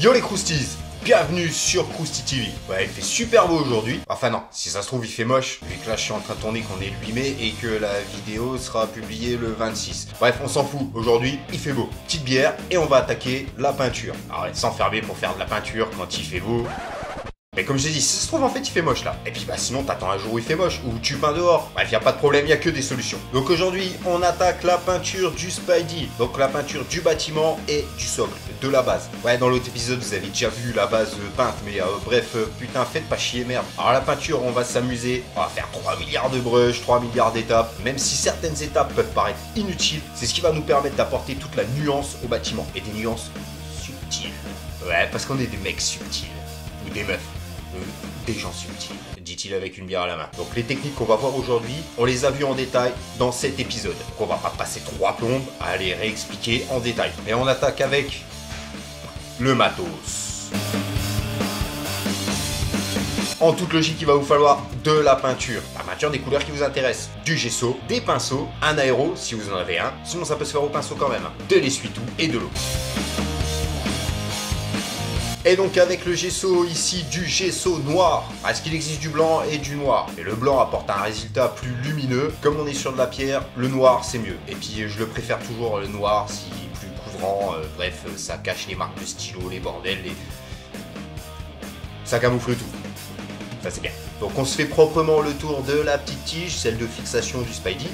Yo les Crousties, bienvenue sur Crousty TV. Ouais, il fait super beau aujourd'hui. Enfin non, si ça se trouve il fait moche, vu que là je suis en train de tourner qu'on est le 8 mai et que la vidéo sera publiée le 26. Bref, on s'en fout, aujourd'hui il fait beau. Petite bière et on va attaquer la peinture. Alors s'enfermer pour faire de la peinture quand il fait beau. Mais comme je t'ai dit, si ça se trouve en fait il fait moche là. Et puis bah sinon t'attends un jour où il fait moche, ou tu peins dehors. Bref, y a pas de problème, y a que des solutions. Donc aujourd'hui, on attaque la peinture du Spidey. Donc la peinture du bâtiment et du socle, de la base. Ouais, dans l'autre épisode vous avez déjà vu la base peinte, mais bref, putain, faites pas chier, merde. Alors la peinture, on va s'amuser, on va faire 3 milliards de brushes, 3 milliards d'étapes. Même si certaines étapes peuvent paraître inutiles, c'est ce qui va nous permettre d'apporter toute la nuance au bâtiment. Et des nuances subtiles. Ouais, parce qu'on est des mecs subtils. Ou des meufs. Des gens subtils, dit-il avec une bière à la main. Donc les techniques qu'on va voir aujourd'hui, on les a vues en détail dans cet épisode. Donc on va pas passer 3 plombes à les réexpliquer en détail. Mais on attaque avec le matos. En toute logique, il va vous falloir de la peinture. La peinture des couleurs qui vous intéressent. Du gesso, des pinceaux, un aéro si vous en avez un. Sinon ça peut se faire au pinceau quand même. De l'essuie-tout et de l'eau. Et donc avec le gesso ici, du gesso noir, parce qu'il existe du blanc et du noir. Et le blanc apporte un résultat plus lumineux. Comme on est sur de la pierre, le noir c'est mieux. Et puis je le préfère toujours le noir, si plus couvrant, bref, ça cache les marques de stylo, les bordels, ça camoufle tout. Ça c'est bien. Donc on se fait proprement le tour de la petite tige, celle de fixation du Spidey.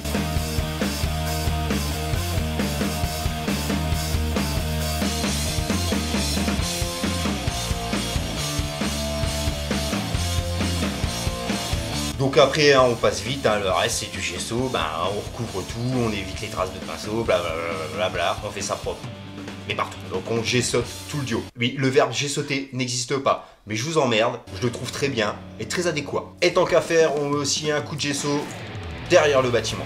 Donc après, on passe vite, le reste c'est du gesso, on recouvre tout, on évite les traces de pinceau, blablabla, on fait ça propre. Mais partout. Donc on gessote tout le duo. Oui, le verbe gessoter n'existe pas, mais je vous emmerde, je le trouve très bien et très adéquat. Et tant qu'à faire, on met aussi un coup de gesso derrière le bâtiment.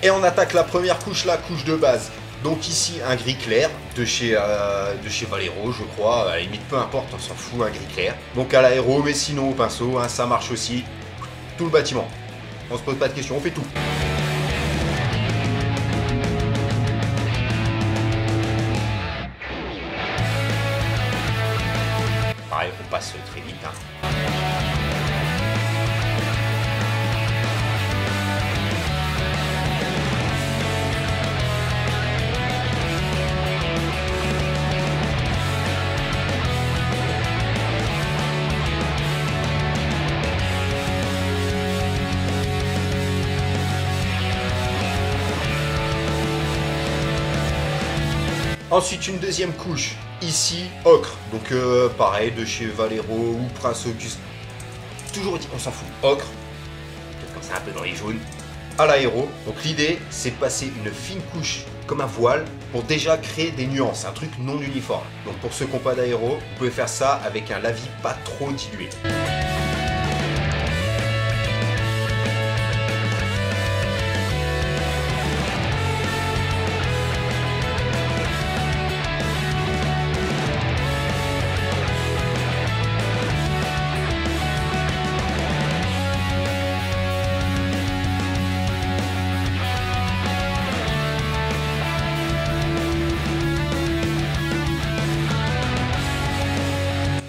Et on attaque la première couche, la couche de base. Donc ici un gris clair de chez Valero je crois, à la limite peu importe, on s'en fout, un gris clair. Donc à l'aéro, mais sinon au pinceau, ça marche aussi. Tout le bâtiment. On se pose pas de questions, on fait tout. Pareil, on passe très vite. Ensuite une deuxième couche, ici ocre, donc pareil de chez Valero ou Prince Auguste, toujours on s'en fout, ocre, peut-être comme ça un peu dans les jaunes, à l'aéro. Donc l'idée c'est de passer une fine couche comme un voile pour déjà créer des nuances, un truc non uniforme. Donc pour ceux qui n'ont pas d'aéro, vous pouvez faire ça avec un lavis pas trop dilué.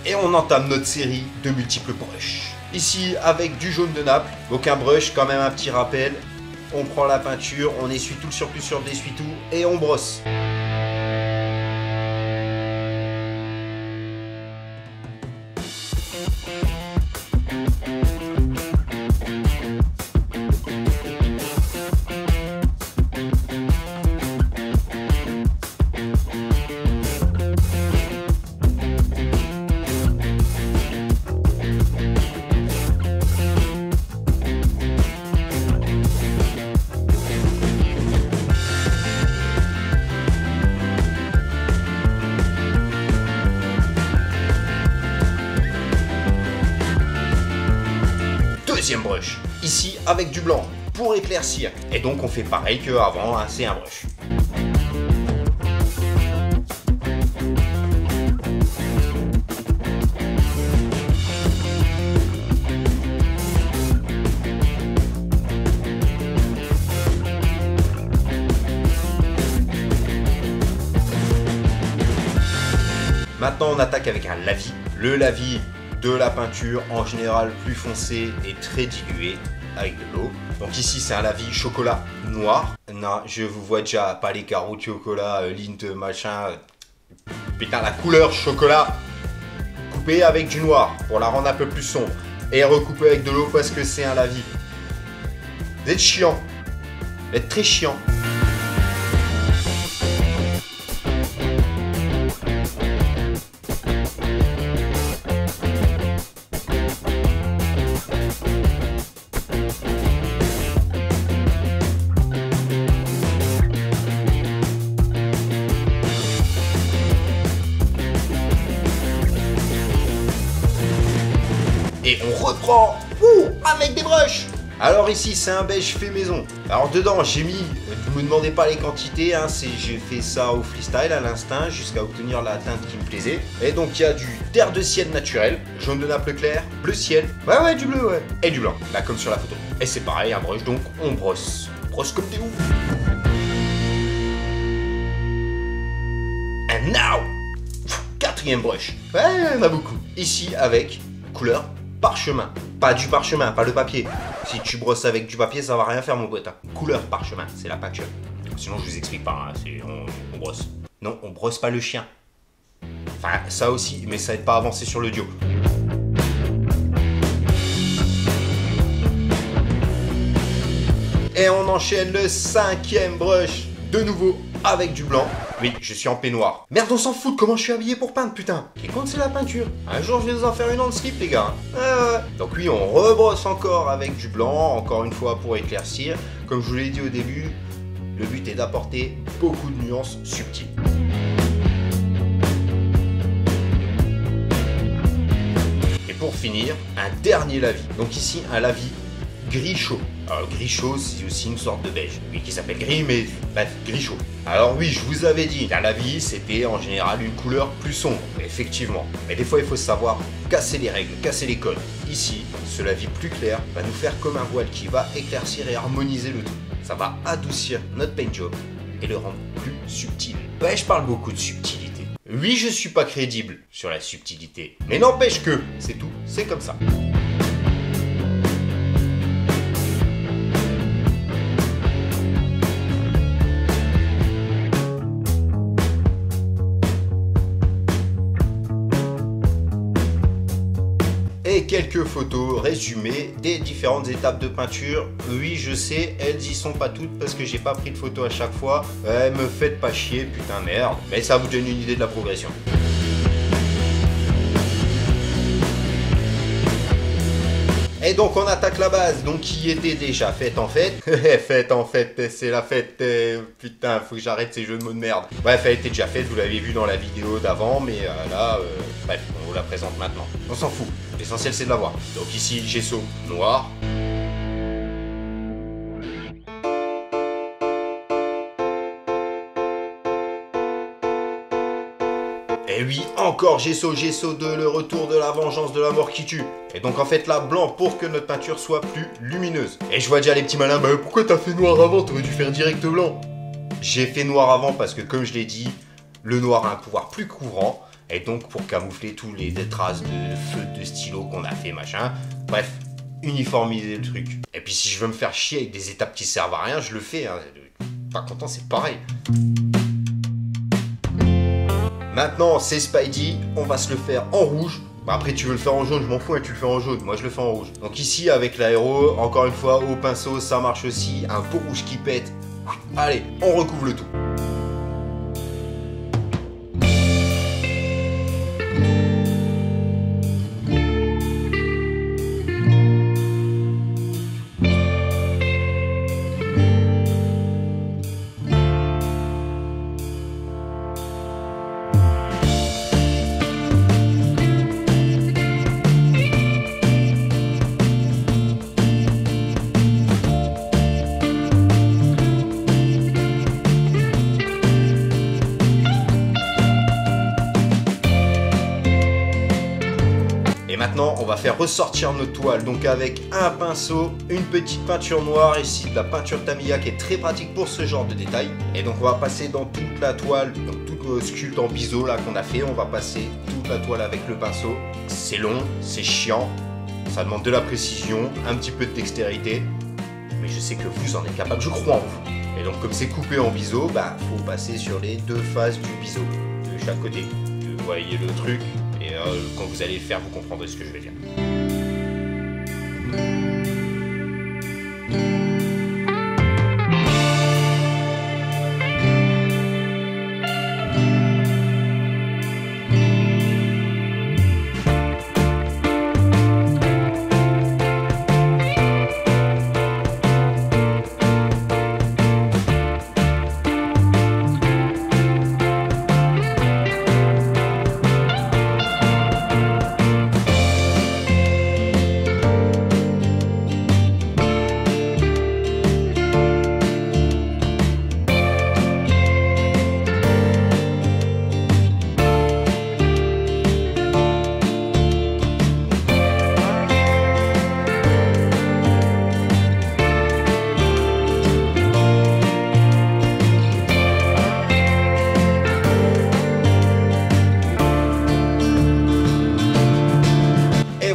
Et on entame notre série de multiples brushes. Ici avec du jaune de Naples, donc un brush, quand même un petit rappel. On prend la peinture, on essuie tout le surplus sur le essuie-tout et on brosse. Deuxième brush, ici avec du blanc, pour éclaircir. Et donc on fait pareil qu'avant, c'est un brush. Maintenant on attaque avec un lavis. Le lavis de la peinture en général plus foncé et très dilué avec de l'eau. Donc ici c'est un lavis chocolat noir. Non, je vous vois déjà pas les carreaux de chocolat, lint machin. Putain, la couleur chocolat coupée avec du noir pour la rendre un peu plus sombre et recoupée avec de l'eau parce que c'est un lavis. Vous êtes chiant, vous êtes très chiant. Et on reprend avec des brushes. Alors ici c'est un beige fait maison. Alors dedans j'ai mis, ne me demandez pas les quantités, hein, j'ai fait ça au freestyle, à l'instinct, jusqu'à obtenir la teinte qui me plaisait. Et donc il y a du terre de ciel naturel, jaune de Naples clair, bleu ciel, ouais du bleu ouais, et du blanc, là comme sur la photo. Et c'est pareil, un brush, donc on brosse. On brosse comme des ouf. And now, quatrième brush. Ouais, il y en a beaucoup. Ici avec couleur parchemin. Pas du parchemin, pas le papier. Si tu brosses avec du papier, ça va rien faire mon pote. Hein. Couleur parchemin, c'est la peinture. Sinon je vous explique pas, hein, on brosse. Non, on brosse pas le chien. Enfin, ça aussi, mais ça aide pas à avancer sur le duo. Et on enchaîne le cinquième brush. De nouveau avec du blanc. Oui, je suis en peignoir. Merde, on s'en fout de comment je suis habillé pour peindre, putain. Ce qui compte, c'est la peinture. Un jour, je vais vous en faire une en slip, les gars. Donc oui, on rebrosse encore avec du blanc, encore une fois pour éclaircir. Comme je vous l'ai dit au début, le but est d'apporter beaucoup de nuances subtiles. Et pour finir, un dernier lavis. Donc ici, un lavis gris chaud. Alors gris chaud, c'est aussi une sorte de beige. Oui, qui s'appelle gris, mais bref, gris chaud. Alors oui, je vous avais dit, un lavis, c'était en général une couleur plus sombre, effectivement. Mais des fois, il faut savoir casser les règles, casser les codes. Ici, ce lavis plus clair va nous faire comme un voile qui va éclaircir et harmoniser le tout. Ça va adoucir notre paint job et le rendre plus subtil. Ouais, je parle beaucoup de subtilité. Oui, je suis pas crédible sur la subtilité. Mais n'empêche que, c'est tout, c'est comme ça. Et quelques photos résumées des différentes étapes de peinture. Oui, je sais, elles y sont pas toutes parce que j'ai pas pris de photos à chaque fois. Ouais, me faites pas chier, putain merde. Mais ça vous donne une idée de la progression. Et donc on attaque la base, donc qui était déjà faite en fait. Faite en fait, c'est la fête. Putain, faut que j'arrête ces jeux de mots de merde. Bref, elle était déjà faite, vous l'avez vu dans la vidéo d'avant, mais là, bref, on vous la présente maintenant. On s'en fout, l'essentiel c'est de la voir. Donc ici, gesso noir. Et oui, encore gesso 2, le retour de la vengeance de la mort qui tue. Et donc en fait là, blanc pour que notre peinture soit plus lumineuse. Et je vois déjà les petits malins, bah pourquoi t'as fait noir avant? T'aurais dû faire direct blanc. J'ai fait noir avant parce que comme je l'ai dit, le noir a un pouvoir plus couvrant. Et donc pour camoufler tous les traces de feu de stylo qu'on a fait machin. Bref, uniformiser le truc. Et puis si je veux me faire chier avec des étapes qui servent à rien, je le fais. Hein. Pas content, c'est pareil. Maintenant, c'est Spidey, on va se le faire en rouge. Après, tu veux le faire en jaune, je m'en fous, hein, tu le fais en jaune. Moi, je le fais en rouge. Donc ici, avec l'aéro, encore une fois, au pinceau, ça marche aussi. Un beau rouge qui pète. Allez, on recouvre le tout. faire ressortir notre toile, donc avec un pinceau, une petite peinture noire, ici de la peinture Tamiya qui est très pratique pour ce genre de détails. Et donc on va passer dans toute la toile, dans tout le sculpte en biseau là qu'on a fait, on va passer toute la toile avec le pinceau. C'est long, c'est chiant, ça demande de la précision, un petit peu de dextérité, mais je sais que vous en êtes capable, je crois en vous. Et donc comme c'est coupé en biseau, bah faut passer sur les deux faces du biseau, de chaque côté. Vous voyez le truc, et quand vous allez le faire, vous comprendrez ce que je vais dire.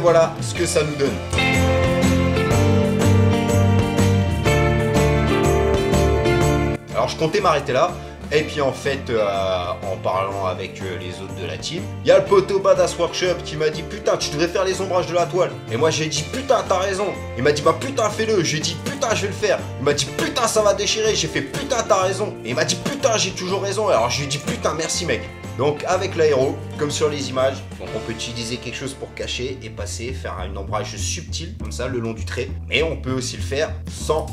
Voilà ce que ça nous donne. Alors je comptais m'arrêter là, et puis en fait en parlant avec les autres de la team, il y a le poteau Badass Workshop qui m'a dit putain tu devrais faire les ombrages de la toile. Et moi j'ai dit putain t'as raison. Il m'a dit bah putain fais-le. J'ai dit putain je vais le faire. Il m'a dit putain ça va déchirer. J'ai fait putain t'as raison. Et il m'a dit putain j'ai toujours raison. Alors je lui ai dit putain merci mec. Donc avec l'aéro, comme sur les images, donc on peut utiliser quelque chose pour cacher et passer, faire un ombrage subtil, comme ça, le long du trait. Mais on peut aussi le faire sans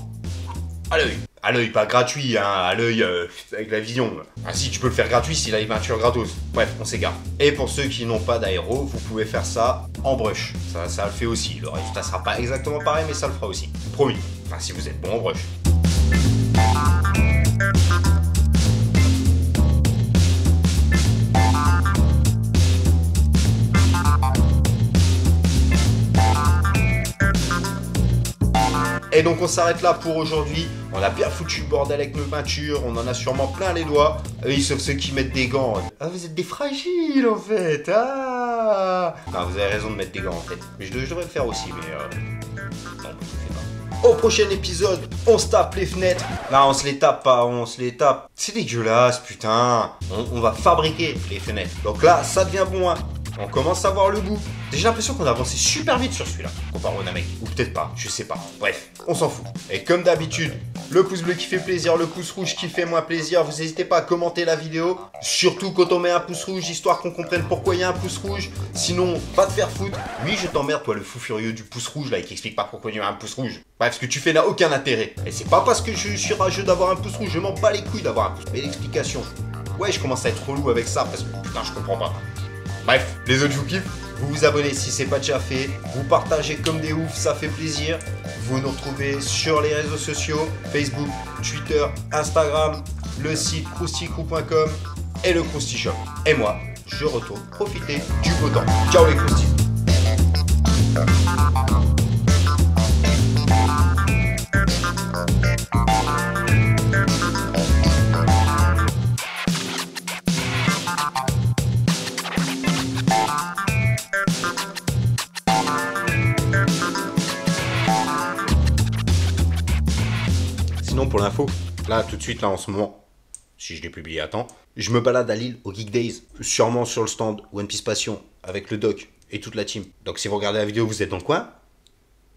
à l'œil. À l'œil, pas gratuit, hein, à l'œil avec la vision. Ah si, tu peux le faire gratuit s'il a les peintures gratos. Bref, on s'égare. Et pour ceux qui n'ont pas d'aéro, vous pouvez faire ça en brush. Ça le fait aussi. Le résultat sera pas exactement pareil, mais ça le fera aussi. Promis. Enfin, si vous êtes bon en brush. Et donc on s'arrête là pour aujourd'hui. On a bien foutu le bordel avec nos peintures. On en a sûrement plein les doigts. Oui, sauf ceux qui mettent des gants. Ah, vous êtes des fragiles en fait. Ah non, vous avez raison de mettre des gants en fait. Mais je devrais le faire aussi, mais non, je le fais pas. Au prochain épisode, on se tape les fenêtres. Là, on se les tape pas, on se les tape. C'est dégueulasse, putain. On va fabriquer les fenêtres. Donc là, ça devient bon, hein. On commence à voir le goût. J'ai l'impression qu'on a avancé super vite sur celui-là, comparé au Namek. Ou peut-être pas, je sais pas. Bref, on s'en fout. Et comme d'habitude, le pouce bleu qui fait plaisir, le pouce rouge qui fait moins plaisir. Vous n'hésitez pas à commenter la vidéo. Surtout quand on met un pouce rouge, histoire qu'on comprenne pourquoi il y a un pouce rouge. Sinon, va te faire foutre. Oui, je t'emmerde, toi, le fou furieux du pouce rouge, là, et qui explique pas pourquoi il y a un pouce rouge. Bref, ce que tu fais n'a aucun intérêt. Et c'est pas parce que je suis rageux d'avoir un pouce rouge, je m'en bats les couilles d'avoir un pouce. Mais l'explication. Ouais, je commence à être relou avec ça, parce que putain, je comprends pas. Bref, les autres vous kiffent, vous vous abonnez si c'est pas déjà fait, vous partagez comme des oufs, ça fait plaisir. Vous nous retrouvez sur les réseaux sociaux, Facebook, Twitter, Instagram, le site crousticrew.com et le Crousty Shop. Et moi, je retourne profiter du beau temps. Ciao les croustis. Sinon pour l'info, là tout de suite là en ce moment, si je l'ai publié à temps, je me balade à Lille au Geek Days, sûrement sur le stand One Piece Passion avec le doc et toute la team. Donc si vous regardez la vidéo, vous êtes dans le coin,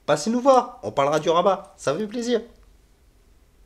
passez nous voir, on parlera du rabat, ça fait plaisir.